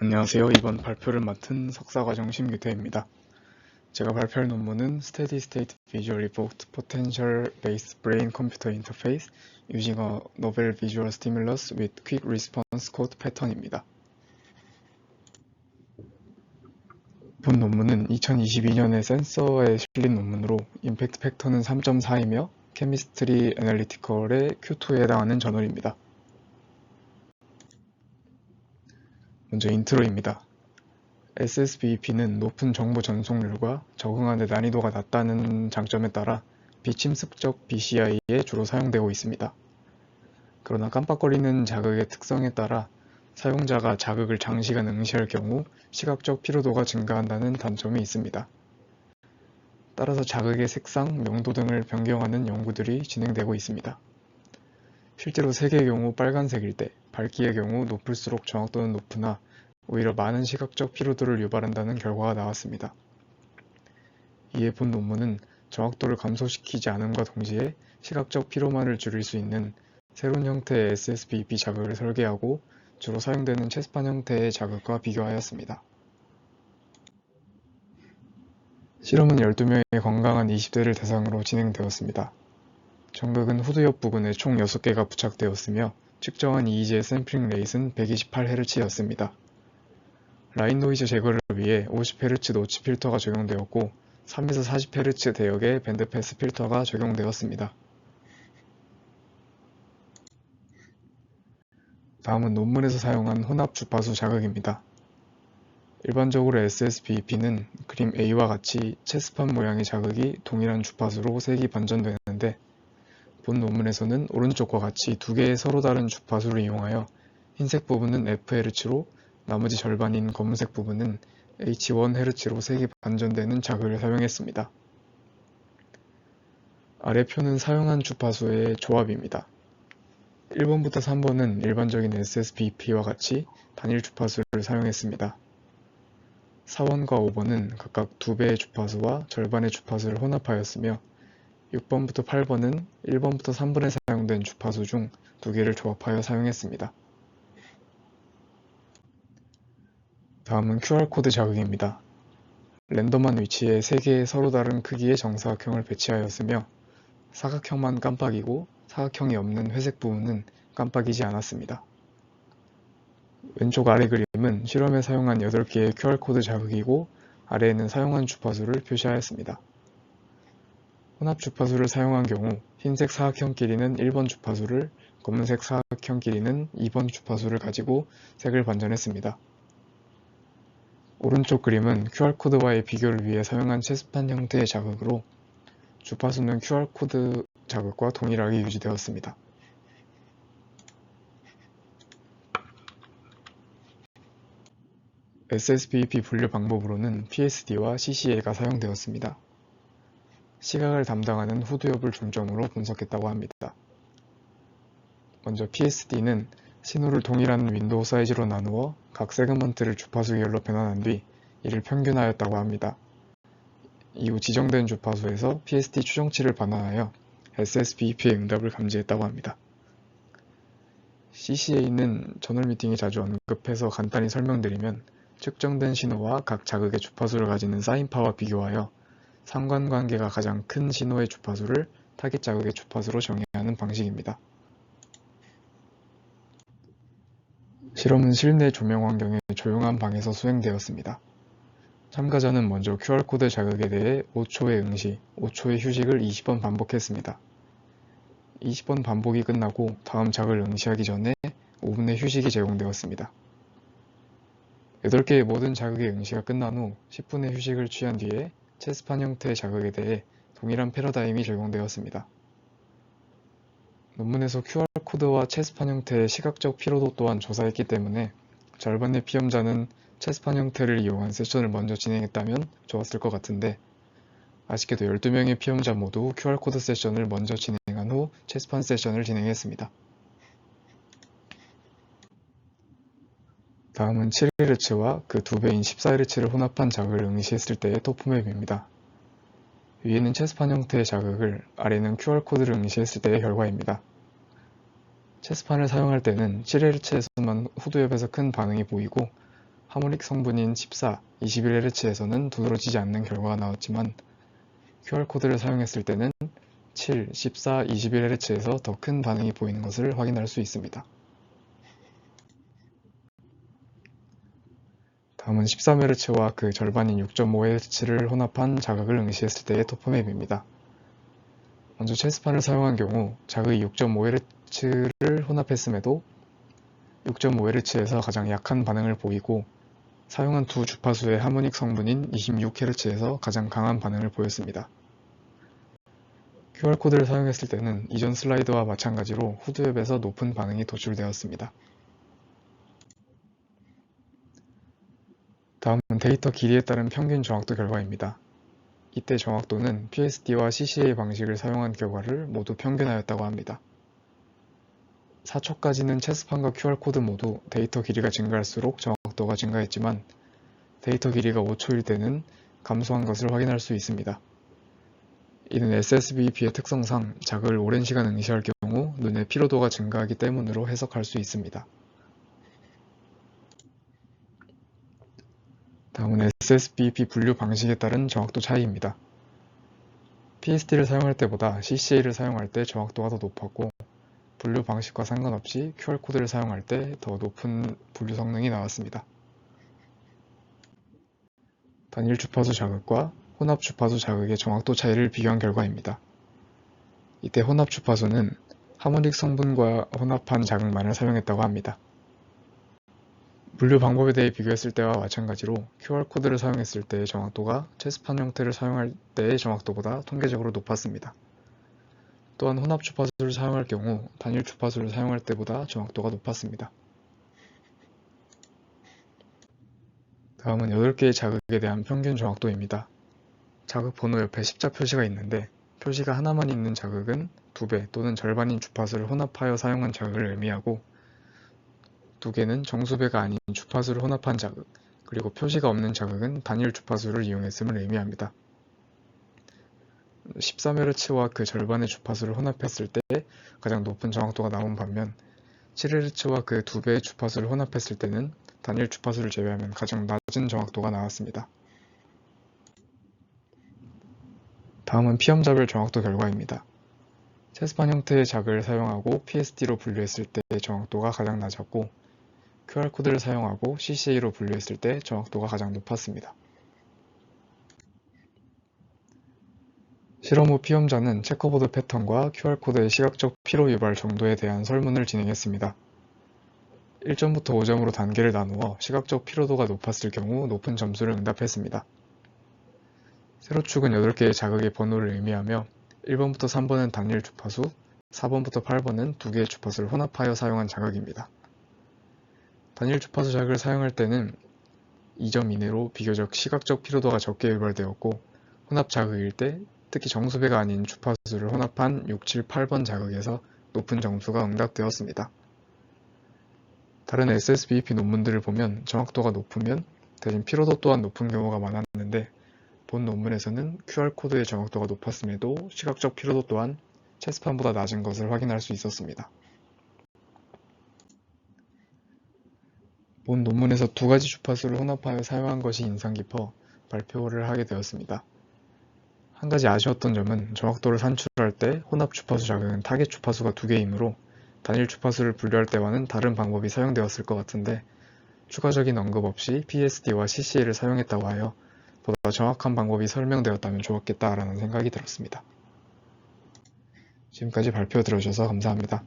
안녕하세요. 이번 발표를 맡은 석사과정 심규태입니다. 제가 발표할 논문은 Steady State Visual Evoked Potential Based Brain Computer Interface Using a Novel Visual Stimulus with Quick Response Code Pattern입니다. 본 논문은 2022년에 센서에 실린 논문으로 임팩트 팩터는 3.4이며 케미스트리 애널리티컬의 Q2에 해당하는 저널입니다. 먼저 인트로입니다. SSBEP는 높은 정보 전송률과 적응하는 데 난이도가 낮다는 장점에 따라 비침습적 BCI에 주로 사용되고 있습니다. 그러나 깜빡거리는 자극의 특성에 따라 사용자가 자극을 장시간 응시할 경우 시각적 피로도가 증가한다는 단점이 있습니다. 따라서 자극의 색상, 명도 등을 변경하는 연구들이 진행되고 있습니다. 실제로 색의 경우 빨간색일 때, 밝기의 경우 높을수록 정확도는 높으나 오히려 많은 시각적 피로도를 유발한다는 결과가 나왔습니다. 이에 본 논문은 정확도를 감소시키지 않음과 동시에 시각적 피로만을 줄일 수 있는 새로운 형태의 SSBEP 자극을 설계하고 주로 사용되는 체스판 형태의 자극과 비교하였습니다. 실험은 12명의 건강한 20대를 대상으로 진행되었습니다. 전극은 후드 옆 부분에 총 6개가 부착되었으며 측정한 EEG의 샘플링 레이트는 128Hz였습니다. 라인 노이즈 제거를 위해 50Hz 노치 필터가 적용되었고 3에서 40Hz 대역의 밴드패스 필터가 적용되었습니다. 다음은 논문에서 사용한 혼합 주파수 자극입니다. 일반적으로 SSBEP는 그림 A와 같이 체스판 모양의 자극이 동일한 주파수로 색이 반전되는데 본 논문에서는 오른쪽과 같이 두 개의 서로 다른 주파수를 이용하여 흰색 부분은 FHz로 나머지 절반인 검은색 부분은 H1Hz로 색이 반전되는 자극을 사용했습니다. 아래 표는 사용한 주파수의 조합입니다. 1번부터 3번은 일반적인 SSBEP와 같이 단일 주파수를 사용했습니다. 4번과 5번은 각각 2배의 주파수와 절반의 주파수를 혼합하였으며 6번부터 8번은 1번부터 3번에 사용된 주파수 중 2개를 조합하여 사용했습니다. 다음은 QR코드 자극입니다. 랜덤한 위치에 3개의 서로 다른 크기의 정사각형을 배치하였으며 사각형만 깜빡이고 사각형이 없는 회색 부분은 깜빡이지 않았습니다. 왼쪽 아래 그림은 실험에 사용한 8개의 QR코드 자극이고 아래에는 사용한 주파수를 표시하였습니다. 혼합 주파수를 사용한 경우 흰색 사각형 길이는 1번 주파수를, 검은색 사각형 길이는 2번 주파수를 가지고 색을 반전했습니다. 오른쪽 그림은 QR코드와의 비교를 위해 사용한 체스판 형태의 자극으로 주파수는 QR코드 자극과 동일하게 유지되었습니다. SSBEP 분류 방법으로는 PSD와 CCA가 사용되었습니다. 시각을 담당하는 후두엽을 중점으로 분석했다고 합니다. 먼저 PSD는 신호를 동일한 윈도우 사이즈로 나누어 각 세그먼트를 주파수 계열로 변환한 뒤 이를 평균하였다고 합니다. 이후 지정된 주파수에서 PSD 추정치를 반환하여 SSBEP의 응답을 감지했다고 합니다. CCA는 저널 미팅에 자주 언급해서 간단히 설명드리면 측정된 신호와 각 자극의 주파수를 가지는 사인파와 비교하여 상관관계가 가장 큰 신호의 주파수를 타겟 자극의 주파수로 정의하는 방식입니다. 실험은 실내 조명 환경의 조용한 방에서 수행되었습니다. 참가자는 먼저 QR코드 자극에 대해 5초의 응시, 5초의 휴식을 20번 반복했습니다. 20번 반복이 끝나고 다음 자극을 응시하기 전에 5분의 휴식이 제공되었습니다. 8개의 모든 자극의 응시가 끝난 후 10분의 휴식을 취한 뒤에 체스판 형태의 자극에 대해 동일한 패러다임이 적용되었습니다. 논문에서 QR코드와 체스판 형태의 시각적 피로도 또한 조사했기 때문에 절반의 피험자는 체스판 형태를 이용한 세션을 먼저 진행했다면 좋았을 것 같은데 아쉽게도 12명의 피험자 모두 QR코드 세션을 먼저 진행한 후 체스판 세션을 진행했습니다. 다음은 7Hz와 그 2배인 14Hz를 혼합한 자극을 응시했을 때의 토프맵입니다. 위에는 체스판 형태의 자극을, 아래는 QR코드를 응시했을 때의 결과입니다. 체스판을 사용할 때는 7Hz에서만 후두엽에서 큰 반응이 보이고 하모닉 성분인 14, 21Hz에서는 두드러지지 않는 결과가 나왔지만 QR코드를 사용했을 때는 7, 14, 21Hz에서 더 큰 반응이 보이는 것을 확인할 수 있습니다. 다음은 13Hz와 그 절반인 6.5Hz를 혼합한 자극을 응시했을 때의 토포맵입니다. 먼저 체스판을 사용한 경우 자극이 6.5Hz를 혼합했음에도 6.5Hz에서 가장 약한 반응을 보이고 사용한 두 주파수의 하모닉 성분인 26Hz에서 가장 강한 반응을 보였습니다. QR코드를 사용했을 때는 이전 슬라이드와 마찬가지로 후드웹에서 높은 반응이 도출되었습니다. 다음은 데이터 길이에 따른 평균 정확도 결과입니다. 이때 정확도는 PSD와 CCA 방식을 사용한 결과를 모두 평균하였다고 합니다. 4초까지는 체스판과 QR코드 모두 데이터 길이가 증가할수록 정확도가 증가했지만 데이터 길이가 5초일 때는 감소한 것을 확인할 수 있습니다. 이는 SSBP의 특성상 자극을 오랜 시간 응시할 경우 눈의 피로도가 증가하기 때문으로 해석할 수 있습니다. 다음은 SSBP 분류 방식에 따른 정확도 차이입니다. PSD를 사용할 때보다 CCA를 사용할 때 정확도가 더 높았고 분류 방식과 상관없이 QR코드를 사용할 때 더 높은 분류 성능이 나왔습니다. 단일 주파수 자극과 혼합 주파수 자극의 정확도 차이를 비교한 결과입니다. 이때 혼합 주파수는 하모닉 성분과 혼합한 자극만을 사용했다고 합니다. 분류 방법에 대해 비교했을 때와 마찬가지로 QR코드를 사용했을 때의 정확도가 체스판 형태를 사용할 때의 정확도보다 통계적으로 높았습니다. 또한 혼합 주파수를 사용할 경우 단일 주파수를 사용할 때보다 정확도가 높았습니다. 다음은 8개의 자극에 대한 평균 정확도입니다. 자극 번호 옆에 십자 표시가 있는데 표시가 하나만 있는 자극은 2배 또는 절반인 주파수를 혼합하여 사용한 자극을 의미하고 2개는 정수배가 아닌 주파수를 혼합한 자극, 그리고 표시가 없는 자극은 단일 주파수를 이용했음을 의미합니다. 13Hz와 그 절반의 주파수를 혼합했을 때 가장 높은 정확도가 나온 반면 7Hz와 그 2배의 주파수를 혼합했을 때는 단일 주파수를 제외하면 가장 낮은 정확도가 나왔습니다. 다음은 피험자별 정확도 결과입니다. 체스판 형태의 자극을 사용하고 PSD로 분류했을 때의 정확도가 가장 낮았고 QR코드를 사용하고 CCA로 분류했을 때 정확도가 가장 높았습니다. 실험 후 피험자는 체커보드 패턴과 QR코드의 시각적 피로 유발 정도에 대한 설문을 진행했습니다. 1점부터 5점으로 단계를 나누어 시각적 피로도가 높았을 경우 높은 점수를 응답했습니다. 세로축은 8개의 자극의 번호를 의미하며 1번부터 3번은 단일 주파수, 4번부터 8번은 2개의 주파수를 혼합하여 사용한 자극입니다. 단일 주파수 자극을 사용할 때는 2점 이내로 비교적 시각적 피로도가 적게 유발되었고 혼합 자극일 때 특히 정수배가 아닌 주파수를 혼합한 6, 7, 8번 자극에서 높은 점수가 응답되었습니다. 다른 SSBP 논문들을 보면 정확도가 높으면 대신 피로도 또한 높은 경우가 많았는데 본 논문에서는 QR코드의 정확도가 높았음에도 시각적 피로도 또한 체스판보다 낮은 것을 확인할 수 있었습니다. 본 논문에서 2가지 주파수를 혼합하여 사용한 것이 인상 깊어 발표를 하게 되었습니다. 한 가지 아쉬웠던 점은 정확도를 산출할 때 혼합 주파수 자극은 타겟 주파수가 2개이므로 단일 주파수를 분류할 때와는 다른 방법이 사용되었을 것 같은데 추가적인 언급 없이 PSD와 CCA를 사용했다고 하여 보다 정확한 방법이 설명되었다면 좋았겠다라는 생각이 들었습니다. 지금까지 발표 들어주셔서 감사합니다.